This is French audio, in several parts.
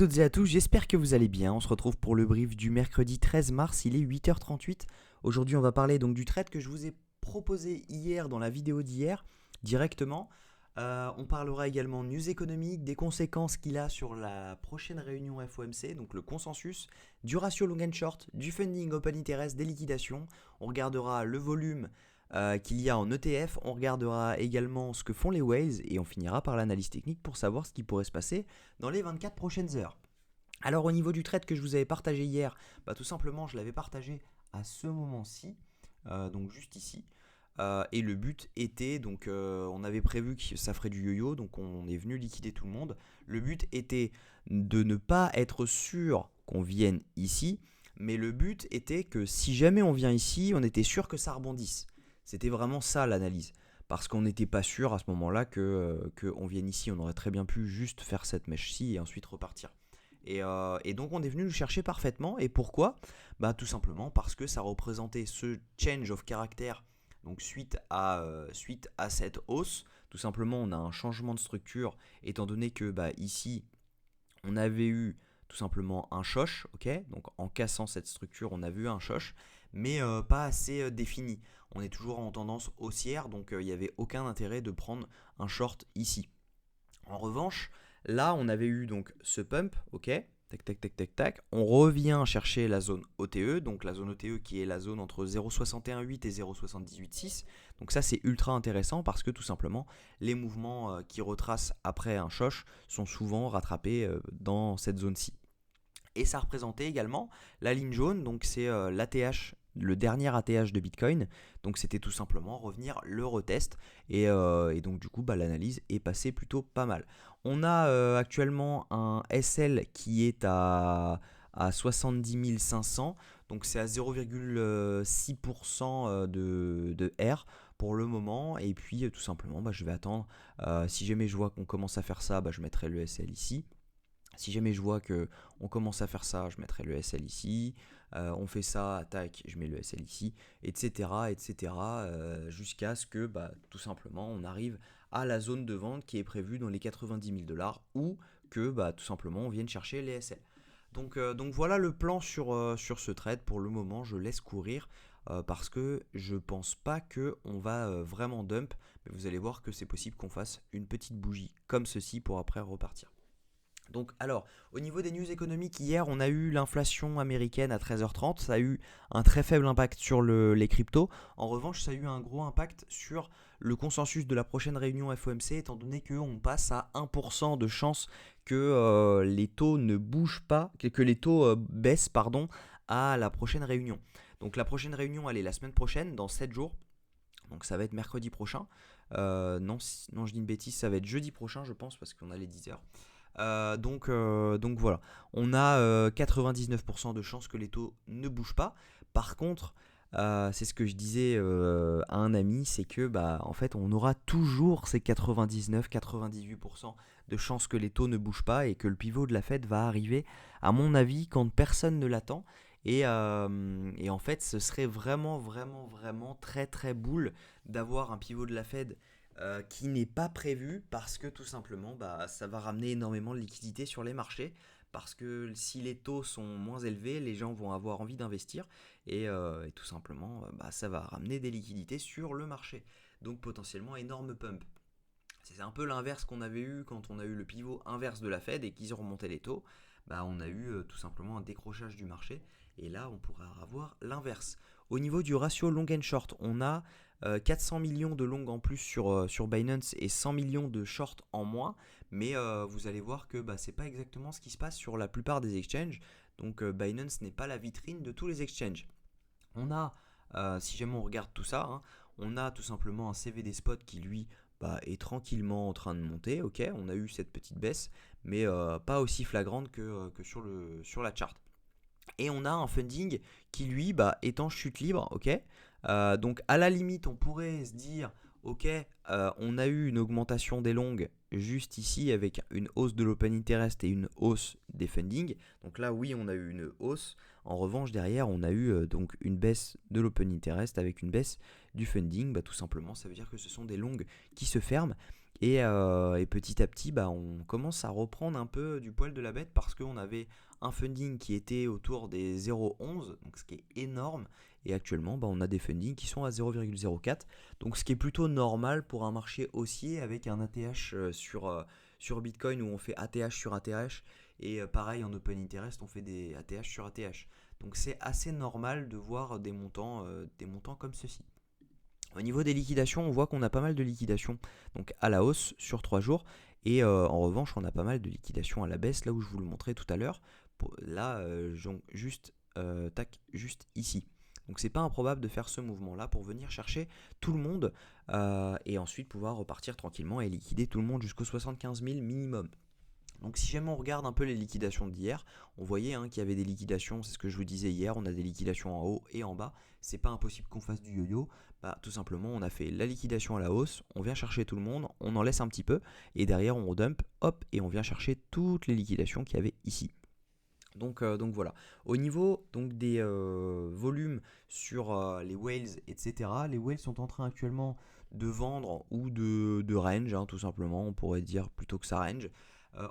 toutes et à tous, j'espère que vous allez bien. On se retrouve pour le brief du mercredi 13 mars, il est 8h38. Aujourd'hui, on va parler donc du trade que je vous ai proposé hier dans la vidéo d'hier, directement. On parlera également de news économique, des conséquences qu'il a sur la prochaine réunion FOMC, donc le consensus, du ratio long and short, du funding open interest, des liquidations. On regardera le volume qu'il y a en ETF, on regardera également ce que font les whales et on finira par l'analyse technique pour savoir ce qui pourrait se passer dans les 24 prochaines heures. Alors au niveau du trade que je vous avais partagé hier, tout simplement je l'avais partagé à ce moment-ci, donc juste ici. Et le but était, donc on avait prévu que ça ferait du yo-yo, donc on est venu liquider tout le monde. Le but était de ne pas être sûr qu'on vienne ici, mais le but était que si jamais on vient ici, on était sûr que ça rebondisse. C'était vraiment ça l'analyse. Parce qu'on n'était pas sûr à ce moment-là qu'on vienne ici. On aurait très bien pu juste faire cette mèche-ci et ensuite repartir. Et donc on est venu le chercher parfaitement. Et pourquoi ? Tout simplement parce que ça représentait ce change of character. Donc suite à cette hausse, tout simplement on a un changement de structure étant donné que ici on avait eu tout simplement un shosh, ok. Donc en cassant cette structure on a vu un shosh, mais pas assez défini. On est toujours en tendance haussière, donc il n'y avait aucun intérêt de prendre un short ici. En revanche, là, on avait eu donc ce pump, ok, tac, tac, tac, tac, tac. On revient chercher la zone OTE, donc la zone OTE qui est la zone entre 0,618 et 0,786. Donc ça, c'est ultra intéressant parce que tout simplement, les mouvements qui retracent après un shosh sont souvent rattrapés dans cette zone-ci. Et ça représentait également la ligne jaune, donc c'est l'ATH, le dernier ATH de Bitcoin. Donc c'était tout simplement revenir le retest. Et donc du coup, l'analyse est passée plutôt pas mal. On a actuellement un SL qui est à 70 500. Donc c'est à 0,6% de R pour le moment. Et puis tout simplement, je vais attendre. Si jamais je vois qu'on commence à faire ça, je mettrai le SL ici. Si jamais je vois que on commence à faire ça, je mettrai le SL ici. On fait ça, tac, je mets le SL ici, etc., etc. Jusqu'à ce que tout simplement on arrive à la zone de vente qui est prévue dans les 90 000 dollars ou que tout simplement on vienne chercher les SL. Donc voilà le plan sur ce trade. Pour le moment, je laisse courir parce que je pense pas qu'on va vraiment dump. Mais vous allez voir que c'est possible qu'on fasse une petite bougie comme ceci pour après repartir. Donc alors, au niveau des news économiques, hier on a eu l'inflation américaine à 13h30, ça a eu un très faible impact sur les cryptos. En revanche, ça a eu un gros impact sur le consensus de la prochaine réunion FOMC, étant donné qu'on passe à 1% de chance que les taux ne bougent pas, que les taux baissent à la prochaine réunion. Donc la prochaine réunion, elle est la semaine prochaine, dans 7 jours. Donc ça va être mercredi prochain. Non, je dis une bêtise, ça va être jeudi prochain, je pense, parce qu'on a les 10 heures. Donc voilà, on a 99% de chances que les taux ne bougent pas. Par contre, c'est ce que je disais à un ami, c'est que en fait on aura toujours ces 99-98% de chances que les taux ne bougent pas et que le pivot de la Fed va arriver, à mon avis, quand personne ne l'attend. Et en fait, ce serait vraiment, vraiment, vraiment très, très boule d'avoir un pivot de la Fed qui n'est pas prévu parce que tout simplement ça va ramener énormément de liquidités sur les marchés parce que si les taux sont moins élevés, les gens vont avoir envie d'investir et tout simplement ça va ramener des liquidités sur le marché. Donc potentiellement énorme pump. C'est un peu l'inverse qu'on avait eu quand on a eu le pivot inverse de la Fed et qu'ils ont remonté les taux. On a eu tout simplement un décrochage du marché et là on pourrait avoir l'inverse. Au niveau du ratio long and short, on a 400 millions de long en plus sur Binance et 100 millions de short en moins. Mais vous allez voir que c'est pas exactement ce qui se passe sur la plupart des exchanges. Donc Binance n'est pas la vitrine de tous les exchanges. On a, si jamais on regarde tout ça, on a tout simplement un CVD spot qui lui est tranquillement en train de monter. Ok, on a eu cette petite baisse, mais pas aussi flagrante que sur la chart. Et on a un funding qui lui est en chute libre, ok. Donc à la limite on pourrait se dire ok, on a eu une augmentation des longues juste ici avec une hausse de l'open interest et une hausse des funding. Donc là oui on a eu une hausse. En revanche derrière on a eu donc une baisse de l'open interest avec une baisse du funding. Tout simplement ça veut dire que ce sont des longues qui se ferment. Et petit à petit, bah, on commence à reprendre un peu du poil de la bête parce qu'on avait un funding qui était autour des 0,11, donc ce qui est énorme. Et actuellement, bah, on a des fundings qui sont à 0,04, donc ce qui est plutôt normal pour un marché haussier avec un ATH sur Bitcoin où on fait ATH sur ATH. Et pareil en Open Interest, on fait des ATH sur ATH. Donc c'est assez normal de voir des montants comme ceci. Au niveau des liquidations, on voit qu'on a pas mal de liquidations donc à la hausse sur 3 jours. Et en revanche, on a pas mal de liquidations à la baisse, là où je vous le montrais tout à l'heure. Là, juste ici. Donc c'est pas improbable de faire ce mouvement-là pour venir chercher tout le monde et ensuite pouvoir repartir tranquillement et liquider tout le monde jusqu'aux 75 000 minimum. Donc si jamais on regarde un peu les liquidations d'hier, on voyait qu'il y avait des liquidations, c'est ce que je vous disais hier, on a des liquidations en haut et en bas. C'est pas impossible qu'on fasse du yo-yo. Bah, tout simplement, on a fait la liquidation à la hausse, on vient chercher tout le monde, on en laisse un petit peu, et derrière on redump, hop, et on vient chercher toutes les liquidations qu'il y avait ici. Donc voilà. Au niveau donc, des volumes sur les whales, etc., les whales sont en train actuellement de vendre ou de range, tout simplement, on pourrait dire plutôt que ça range.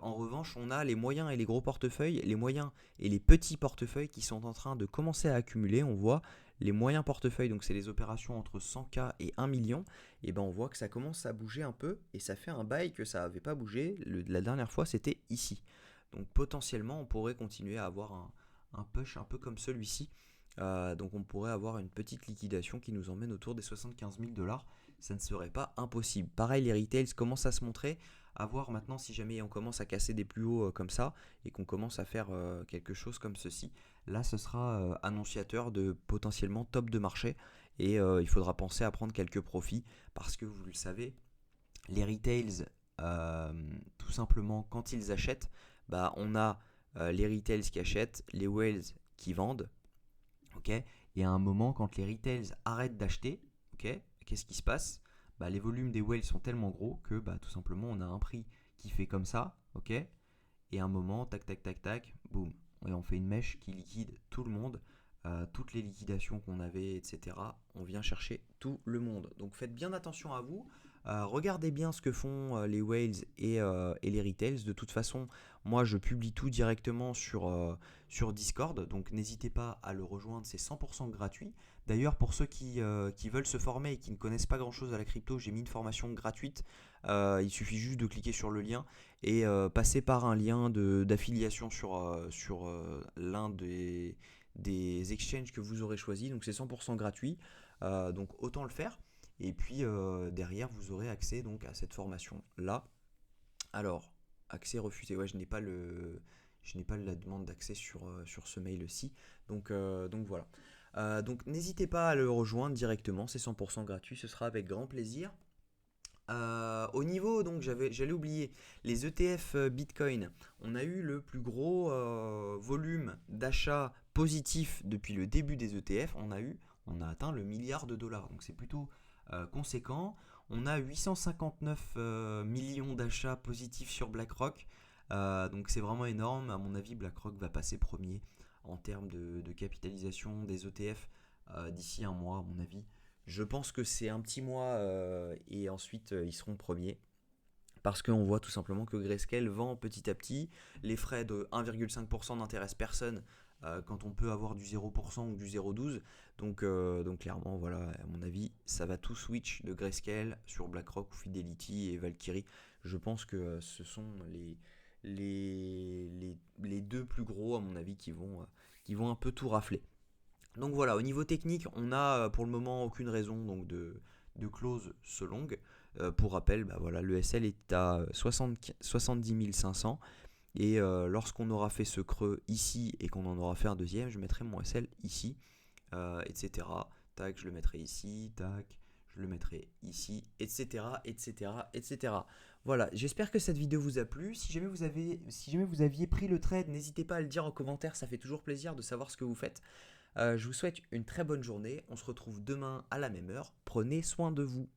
En revanche, on a les moyens et les gros portefeuilles, les moyens et les petits portefeuilles qui sont en train de commencer à accumuler. On voit les moyens portefeuilles, donc c'est les opérations entre 100K et 1 million, et ben on voit que ça commence à bouger un peu, et ça fait un bail que ça n'avait pas bougé. La dernière fois, c'était ici. Donc potentiellement, on pourrait continuer à avoir un push un peu comme celui-ci. Donc on pourrait avoir une petite liquidation qui nous emmène autour des 75 000 $. Ça ne serait pas impossible. Pareil, les retails commencent à se montrer. À voir maintenant si jamais on commence à casser des plus hauts comme ça et qu'on commence à faire quelque chose comme ceci. Là, ce sera annonciateur de potentiellement top de marché. Et il faudra penser à prendre quelques profits parce que vous le savez, les retails, tout simplement, quand ils achètent, bah, on a les retails qui achètent, les whales qui vendent. Okay, et à un moment, quand les retails arrêtent d'acheter, okay, qu'est-ce qui se passe? Bah, les volumes des whales sont tellement gros que bah, tout simplement, on a un prix qui fait comme ça. Okay, et à un moment, tac, tac, tac, tac, boum. Et on fait une mèche qui liquide tout le monde. Toutes les liquidations qu'on avait, etc. On vient chercher tout le monde. Donc faites bien attention à vous. Regardez bien ce que font les whales et les retails. De toute façon, moi je publie tout directement sur Discord. Donc n'hésitez pas à le rejoindre, c'est 100% gratuit. D'ailleurs, pour ceux qui veulent se former et qui ne connaissent pas grand chose à la crypto, j'ai mis une formation gratuite. Il suffit juste de cliquer sur le lien et passer par un lien d'affiliation sur l'un des exchanges que vous aurez choisi. Donc c'est 100% gratuit. Donc autant le faire. Et puis derrière, vous aurez accès donc à cette formation là. Alors, accès refusé. Ouais, je n'ai pas la demande d'accès sur ce mail-ci. Donc voilà. Donc n'hésitez pas à le rejoindre directement. C'est 100% gratuit. Ce sera avec grand plaisir. Au niveau, donc j'allais oublier, les ETF Bitcoin, on a eu le plus gros volume d'achat positif depuis le début des ETF. On a atteint le milliard de dollars, donc c'est plutôt conséquent. On a 859 millions d'achats positifs sur BlackRock, donc c'est vraiment énorme. À mon avis, BlackRock va passer premier en termes de capitalisation des ETF d'ici un mois, à mon avis. Je pense que c'est un petit mois et ensuite ils seront premiers. Parce qu'on voit tout simplement que Grayscale vend petit à petit. Les frais de 1,5% n'intéressent personne quand on peut avoir du 0% ou du 0,12. Donc clairement, voilà, à mon avis, ça va tout switch de Grayscale sur BlackRock, Fidelity et Valkyrie. Je pense que ce sont les deux plus gros, à mon avis, qui vont un peu tout rafler. Donc voilà, au niveau technique, on n'a pour le moment aucune raison donc de close ce long. Pour rappel, bah voilà, le SL est à 70 500 et lorsqu'on aura fait ce creux ici et qu'on en aura fait un deuxième, je mettrai mon SL ici, etc. Tac, je le mettrai ici, tac, je le mettrai ici, etc., etc., etc. Voilà, j'espère que cette vidéo vous a plu. Si jamais vous aviez pris le trade, n'hésitez pas à le dire en commentaire, ça fait toujours plaisir de savoir ce que vous faites. Je vous souhaite une très bonne journée. On se retrouve demain à la même heure. Prenez soin de vous.